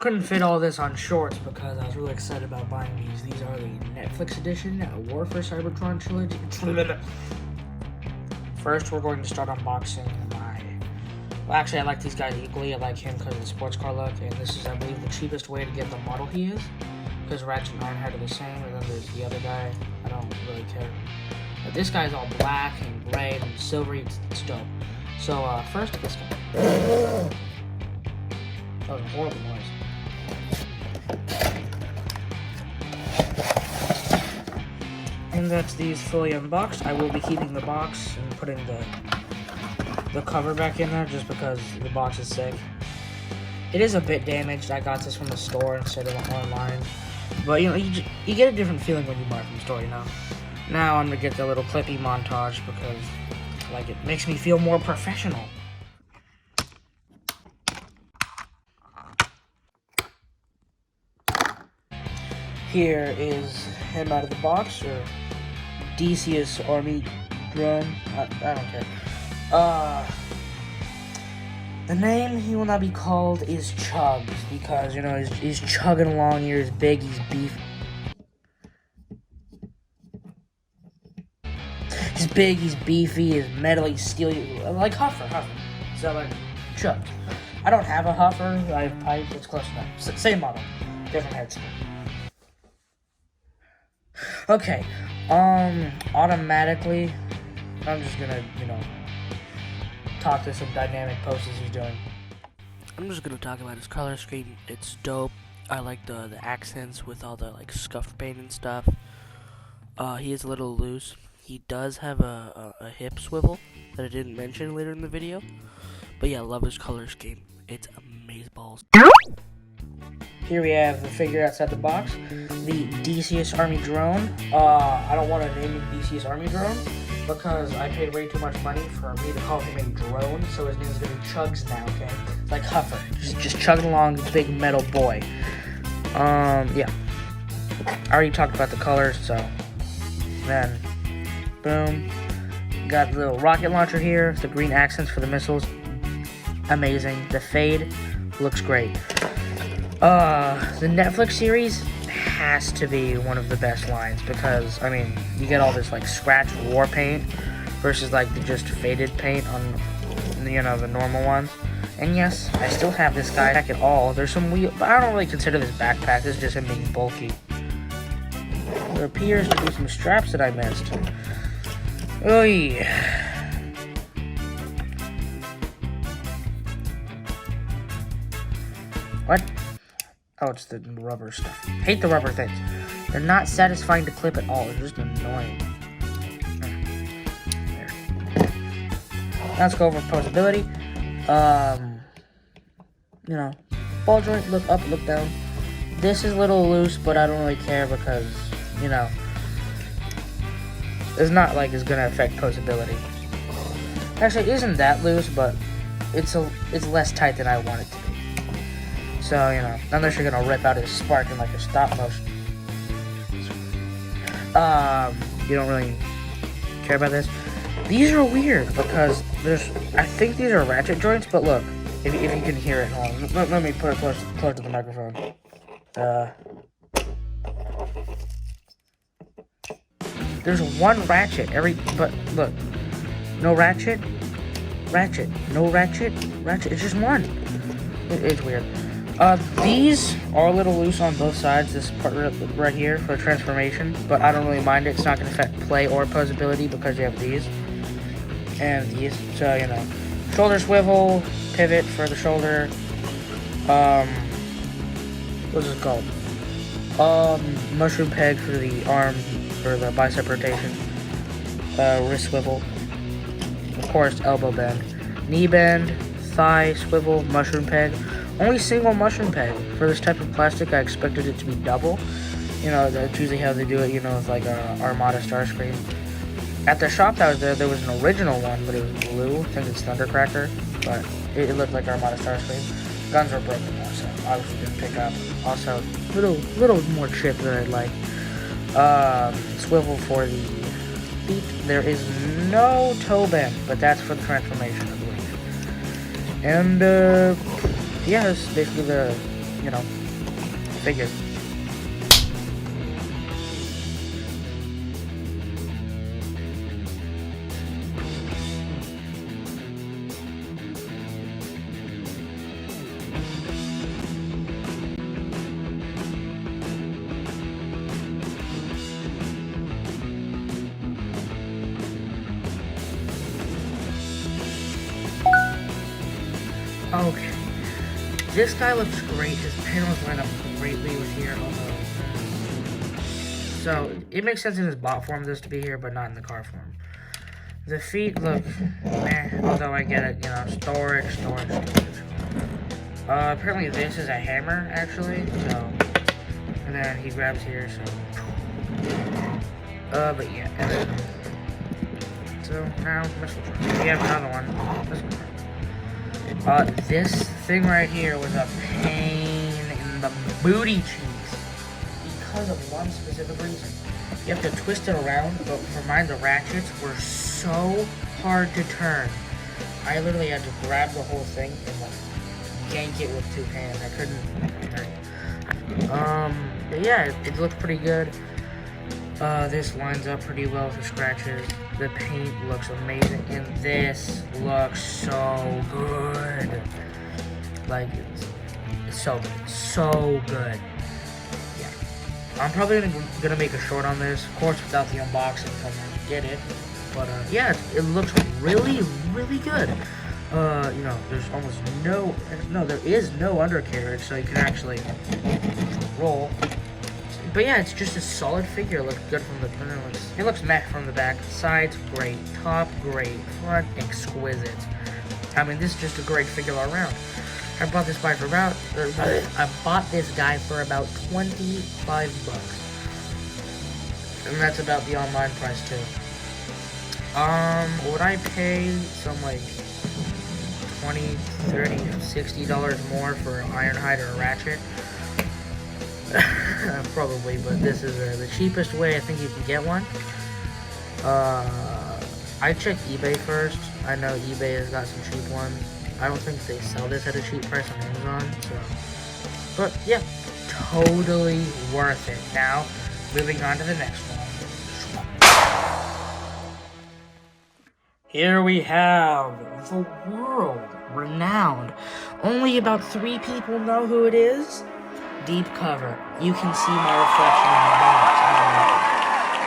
Couldn't fit all this on shorts because I was really excited about buying these. These are the Netflix edition War for Cybertron trilogy. First, we're going to start unboxing my... Well, actually, I like these guys equally. I like him because of the sports car look, and this is, I believe, the cheapest way to get the model he is. Because Ratchet and Ironheart are the same, and then there's the other guy. I don't really care. But this guy's all black and gray and silvery. It's dope. So, first, this guy. That was a horrible noise. And that's these fully unboxed. I will be keeping the box and putting the cover back in there just because the box is sick. It is a bit damaged. I got this from the store instead of online. But, you know, you get a different feeling when you buy it from the store, you know. Now I'm going to get the little clippy montage because, like, it makes me feel more professional. Here is him out of the box, or Decius Army drone. I don't care. The name he will not be called is Chugs because, you know, he's chugging along here. He's big, he's beef. He's big, he's beefy, he's metally, steely, like Huffer. So, like, Chugs. I don't have a Huffer. I have Pipe. It's close enough. Same model, different heads. Okay, automatically, I'm just gonna, you know, talk to some dynamic poses he's doing. I'm just gonna talk about his color scheme. It's dope. I like the accents with all the, like, scuff paint and stuff. He is a little loose. He does have a hip swivel that I didn't mention later in the video. But yeah, I love his color scheme. It's amazeballs. Here we have the figure outside the box, the Decius Army drone. I don't want to name him Decius Army drone because I paid way too much money for me to call him a drone, so his name is going to be Chugs now, okay? It's like Huffer, just chugging along, big metal boy. Yeah. I already talked about the colors, so then, boom. Got the little rocket launcher here, the green accents for the missiles. Amazing. The fade looks great. The Netflix series has to be one of the best lines because, I mean, you get all this, like, scratched war paint versus, like, the just faded paint on, you know, the normal ones. And yes, I still have this guy back at all. There's some wheel, but I don't really consider this backpack. This is just him being bulky. There appears to be some straps that I missed. Oh, yeah. What? Oh, it's the rubber stuff. Hate the rubber things. They're not satisfying to clip at all. They're just annoying. There. Now let's go over posability. You know, ball joint, look up, look down. This is a little loose, but I don't really care because, you know, it's not like it's gonna affect posability. Actually, it isn't that loose, but it's less tight than I want it to be. So, you know, unless you're gonna rip out his spark in like a stop motion. You don't really care about this. These are weird because I think these are ratchet joints, but look, if you can hear it, hold on. Let me put it close to the microphone. There's one ratchet but look, no ratchet, no ratchet, it's just one. It's weird. These are a little loose on both sides, this part right here for transformation, but I don't really mind it. It's not going to affect play or posability because you have these and these, so, you know. Shoulder swivel, pivot for the shoulder, what's it called? Mushroom peg for the arm, for the bicep rotation, wrist swivel, of course, elbow bend, knee bend, thigh swivel, mushroom peg. Only single mushroom peg. For this type of plastic, I expected it to be double. You know, that's usually how they do it, you know, with like Armada Starscream. At the shop that was there was an original one, but it was blue. I think it's Thundercracker, but it looked like Armada Starscream. Guns were broken though, so obviously didn't pick up. Also, little more chip than I'd like. Swivel for the feet. There is no toe bend, but that's for the transformation, I believe. And, yeah, this is basically the you know, figure. Okay, this guy looks great. His panels line up greatly with here, although... So, it makes sense in his bot form this to be here, but not in the car form. The feet look meh, although I get it, you know, storage. Apparently this is a hammer, actually, so... And then he grabs here, so... But yeah, and then... So, now, we have another one. This thing right here was a pain in the booty cheeks because of one specific reason. You have to twist it around, but for mine, the ratchets were so hard to turn. I literally had to grab the whole thing and like yank it with 2 hands. I couldn't turn it. But yeah, it looked pretty good. This lines up pretty well with the scratches. The paint looks amazing, and this looks so good. Like, it's so good. Yeah. I'm probably gonna make a short on this, of course, without the unboxing, come and get it. But, yeah, it looks really good. You know, there's almost there is no undercarriage, so you can actually roll. But yeah, it's just a solid figure. It looks good from the front. It looks meh from the back. Sides, great. Top, great. Front, exquisite. I mean, this is just a great figure all around. I bought this guy for about 25 bucks. And that's about the online price too. Would I pay some like $20, $30, $60 more for an Ironhide or a Ratchet? Probably, but this is the cheapest way I think you can get one. I checked eBay first. I know eBay has got some cheap ones. I don't think they sell this at a cheap price on Amazon, so. But yeah, totally worth it. Now, moving on to the next one. Here we have the world-renowned. Only about 3 people know who it is. Deep cover. You can see my reflection in the box.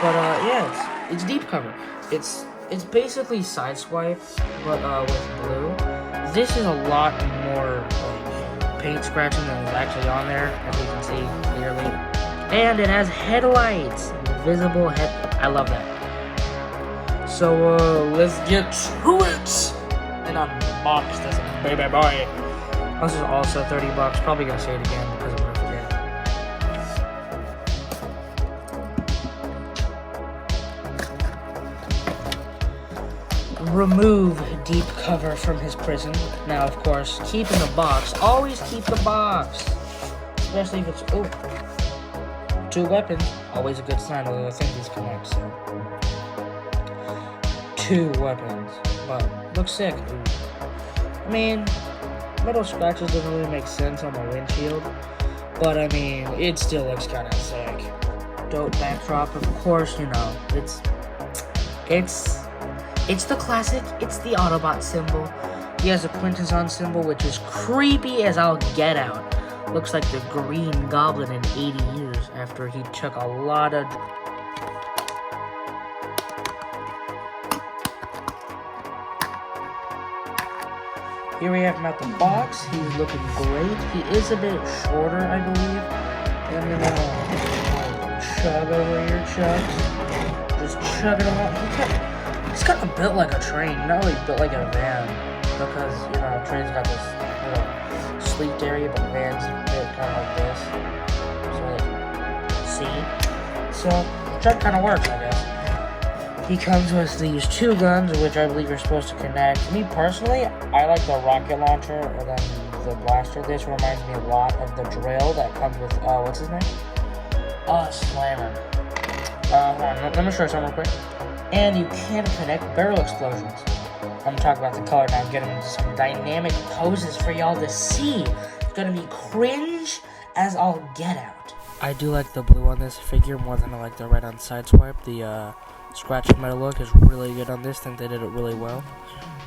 But yeah, it's deep cover. It's basically Sideswipe, but with blue. This is a lot more like paint scratching than is actually on there, as you can see clearly. And it has headlights, visible head. I love that. So let's get to it and unbox this baby boy. This is also 30 bucks. Probably gonna say it again because I'm gonna forget. Remove deep cover from his prison. Now, of course, keep in the box. Always keep the box, especially if it's 2 weapons. Always a good sign. Although I think these connect. So 2 weapons, but looks sick. I mean, metal scratches doesn't really make sense on the windshield, but I mean, it still looks kind of sick. Dope backdrop, of course. You know, it's the classic. It's the Autobot symbol. He has a Quintesson symbol, which is creepy as I'll get out. Looks like the Green Goblin in 80 years after he took a lot of. Here we have him at the box. He's looking great. He is a bit shorter, I believe. And then chug over here, chugs. Just chugging along. He's kind of built like a train, not really built like a van. Because, you know, train's got this little sleek area, but van's built kind of like this. So, like, see? So, chug kind of works, I guess. He comes with these 2 guns, which I believe are supposed to connect. Me personally, I like the rocket launcher and then the blaster. This reminds me a lot of the drill that comes with, what's his name? Slammer. Hold on, let me show you something real quick. And you can connect barrel explosions. I'm talking about the color now, get them into some dynamic poses for y'all to see. gonna be cringe as all get out. I do like the blue on this figure more than I like the red on Sideswipe. The scratch metal look is really good on this. I think they did it really well.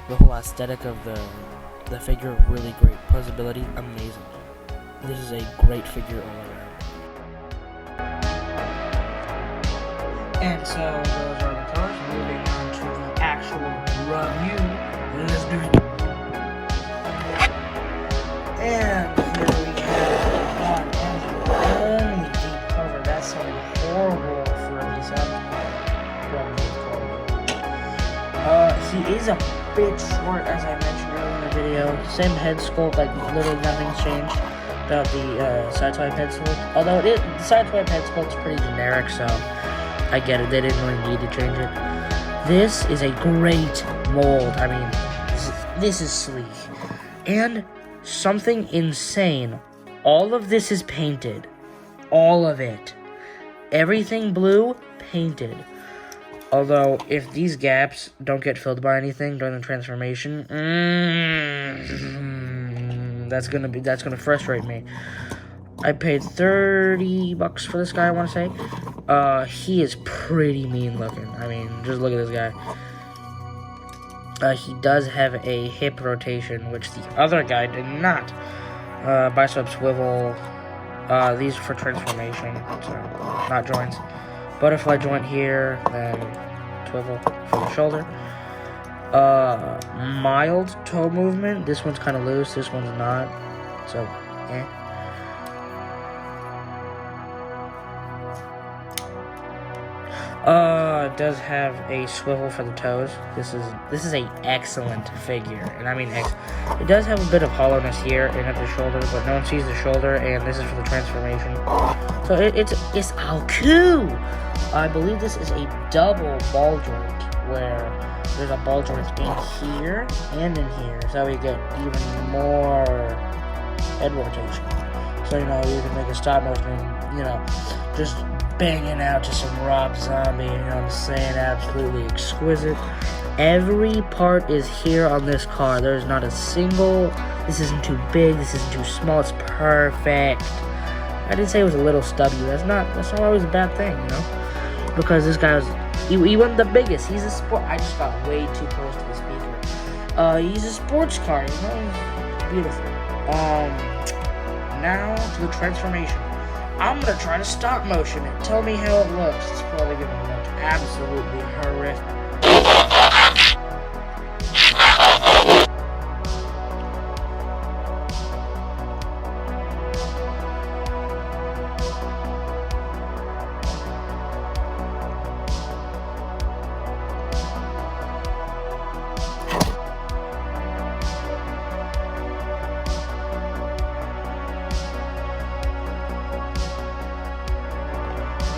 The whole aesthetic of the figure, really great. Posability, amazing. This is a great figure all around. And so those are the colors. Moving on to the actual review. Let's do it. And here we have one and only deep cover. That's something horrible for a decent. He is a bit short, as I mentioned earlier in the video. Same head sculpt, like literally nothing's changed about the Sideswipe head sculpt. Although the Sideswipe head sculpt's pretty generic, so I get it. They didn't really need to change it. This is a great mold. I mean, this is sleek. And something insane. All of this is painted. All of it. Everything blue, painted. Although, if these gaps don't get filled by anything during the transformation, that's gonna frustrate me. I paid $30 for this guy, I want to say. He is pretty mean looking. I mean, just look at this guy. He does have a hip rotation, which the other guy did not. Bicep swivel. These are for transformation, so not joints. Butterfly joint here, then swivel for the shoulder. Mild toe movement. This one's kind of loose. This one's not. So, yeah. It does have a swivel for the toes. This is a excellent figure, and I mean it does have a bit of hollowness here and at the shoulder, but no one sees the shoulder, and this is for the transformation. So it's all cool. I believe this is a double ball joint where there's a ball joint in here and in here, so we get even more head rotation. So you can make a stop motion, just banging out to some Rob Zombie, you know what I'm saying? Absolutely exquisite. Every part is here on this car. There's not a single, this isn't too big, this isn't too small, it's perfect. I didn't say it was a little stubby. That's not always a bad thing, because this guy he wasn't the biggest. He's a sport. I just got way too close to the speaker. He's a sports car, It's beautiful. Now to the transformation. I'm gonna try to stop motion it. Tell me how it looks. It's probably gonna look absolutely horrific.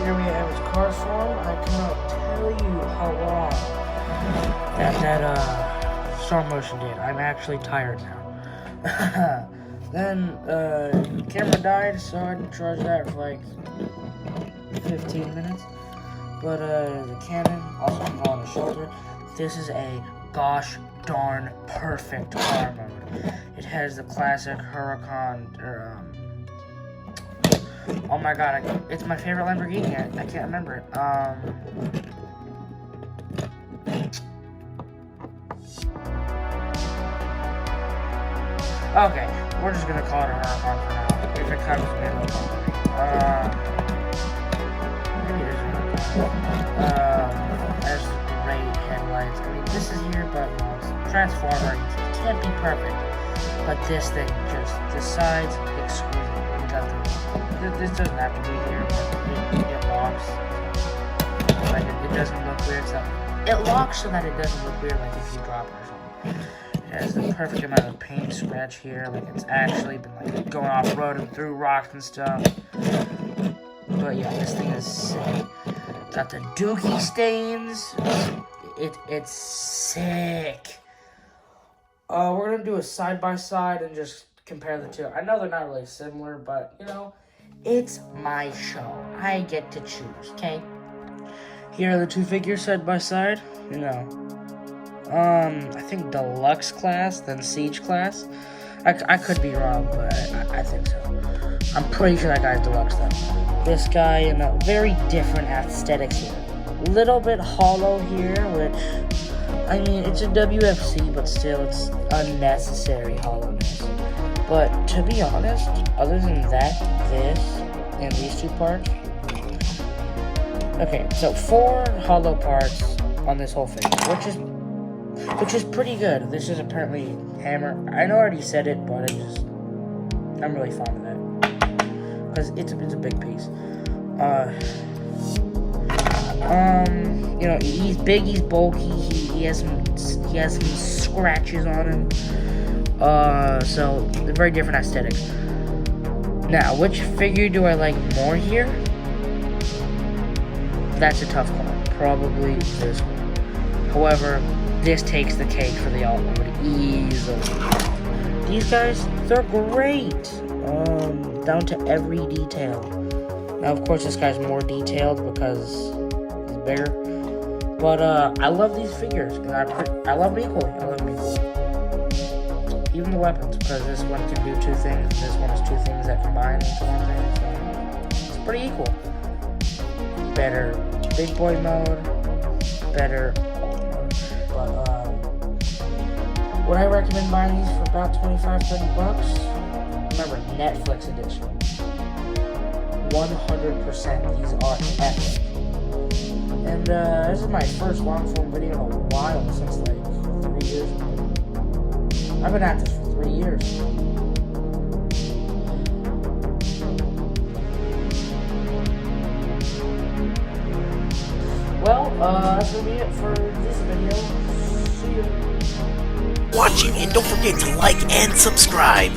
Here we have his car form. I cannot tell you how long that stop motion did. I'm actually tired now. Then camera died, so I had to charge that for like 15 minutes. But the cannon also can go on the shoulder. This is a gosh darn perfect car mode. It has the classic Huracan oh my god, it's my favorite Lamborghini. I can't remember it. Okay, we're just gonna call it a Huracan for now. If it comes in, maybe it is a Huracan. There's great headlights. I mean, this is here, but it's Transformer. It can't be perfect. But this thing, just the sides, exquisite. This doesn't have to be here, but it locks. Like it doesn't look weird. So it locks so that it doesn't look weird, like if you drop it or something. It has the perfect amount of paint scratch here, like it's actually been like going off road and through rocks and stuff. But yeah, this thing is sick. Got the dookie stains. It's sick. We're gonna do a side by side and just compare the two. I know they're not really similar, but it's my show. I get to choose, okay? Here are the two figures side by side. I think Deluxe class, then Siege class. I could be wrong, but I think so. I'm pretty sure that guy's deluxe though. This guy in a very different aesthetics here. Little bit hollow here, which, I mean, it's a WFC, but still, it's unnecessary hollowness. But to be honest, other than that, this, and these two parts. Okay, so 4 hollow parts on this whole figure, which is pretty good. This is apparently hammer. I know I already said it, but I'm really fond of that because it's a big piece. You know, he's big, he's bulky, he has some scratches on him. So very different aesthetics. Now, which figure do I like more here? That's a tough call. Probably this one. However, this takes the cake for the alt mode easily. These guys, they're great. Down to every detail. Now, of course, this guy's more detailed because he's bigger. But I love these figures, and I love them equally. I love them equally. Even the weapons, because this one can do 2 things, and this one is 2 things that combine into one thing. So it's pretty equal. Better big boy mode, better alt mode. But would I recommend buying these for about $25-30? Remember, Netflix edition. 100%, these are epic. And this is my first long form video in a while, since like 3 years ago. I've been at this for 3 years. Well, that's gonna be it for this video. See ya. Watching, and don't forget to like and subscribe.